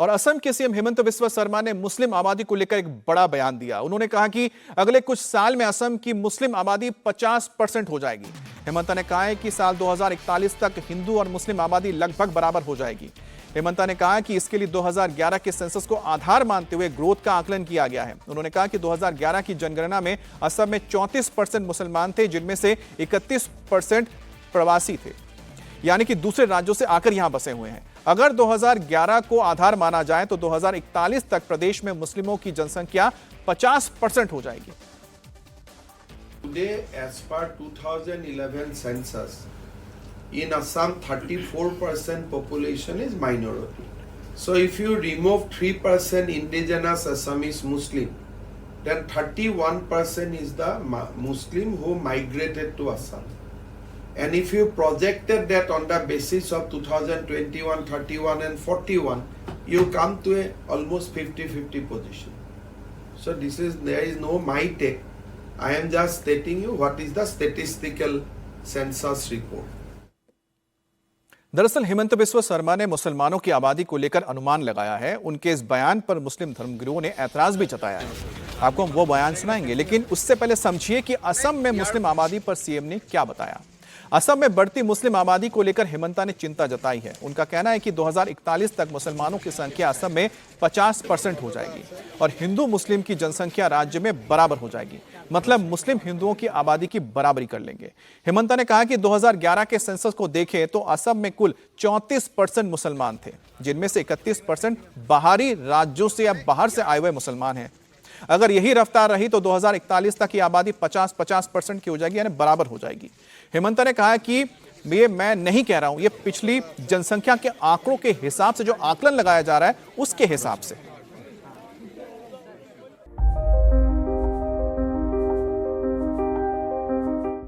और असम के सीएम हेमंत बिस्वा शर्मा ने मुस्लिम आबादी को लेकर एक बड़ा बयान दिया। उन्होंने कहा कि अगले कुछ साल में असम की मुस्लिम आबादी 50% हो जाएगी। हेमंत ने कहा है कि साल 2041 तक हिंदू और मुस्लिम आबादी लगभग बराबर हो जाएगी। हेमंत ने कहा कि इसके लिए 2011 के सेंसस को आधार मानते हुए ग्रोथ का आकलन किया गया है। उन्होंने कहा कि 2011 की जनगणना में असम में 34% मुसलमान थे, जिनमें से 31% प्रवासी थे, यानी कि दूसरे राज्यों से आकर यहां बसे हुए हैं। अगर 2011 को आधार माना जाए तो 2041 तक प्रदेश में मुस्लिमों की जनसंख्या 50% हो जाएगी। Today, as per 2011 census, in Assam 34% population is minority. So if you remove 3% indigenous Assamese Muslim, then 31% is the Muslim who migrated to Assam. And if you projected that on the basis of 2021, 31 and 41, you come to a almost 50-50 position. So there is no my take. I am just stating you what is the statistical census report. दरअसल हेमंत बिस्वा शर्मा ने मुसलमानों की आबादी को लेकर अनुमान लगाया है। उनके इस बयान पर मुस्लिम धर्मगुरुओं ने ऐतराज भी जताया है। आपको हम वो बयान सुनाएंगे, लेकिन उससे पहले समझिए कि असम में मुस्लिम आबादी पर सीएम ने क्या बताया। असम में बढ़ती मुस्लिम आबादी को लेकर हेमंता ने चिंता जताई है। उनका कहना है कि 2041 तक मुसलमानों की संख्या असम में 50% हो जाएगी और हिंदू मुस्लिम की जनसंख्या राज्य में बराबर हो जाएगी, मतलब मुस्लिम हिंदुओं की आबादी की बराबरी कर लेंगे। हेमंता ने कहा कि 2011 के सेंसस को देखें तो असम में कुल 34% मुसलमान थे, जिनमें से 31% बाहरी राज्यों से या बाहर से आए हुए मुसलमान हैं। अगर यही रफ्तार रही तो 2041 तक की आबादी 50% की हो जाएगी, यानी बराबर हो जाएगी। हेमंता ने कहा कि ये मैं नहीं कह रहा हूं, ये पिछली जनसंख्या के आंकड़ों के हिसाब से जो आकलन लगाया जा रहा है उसके हिसाब से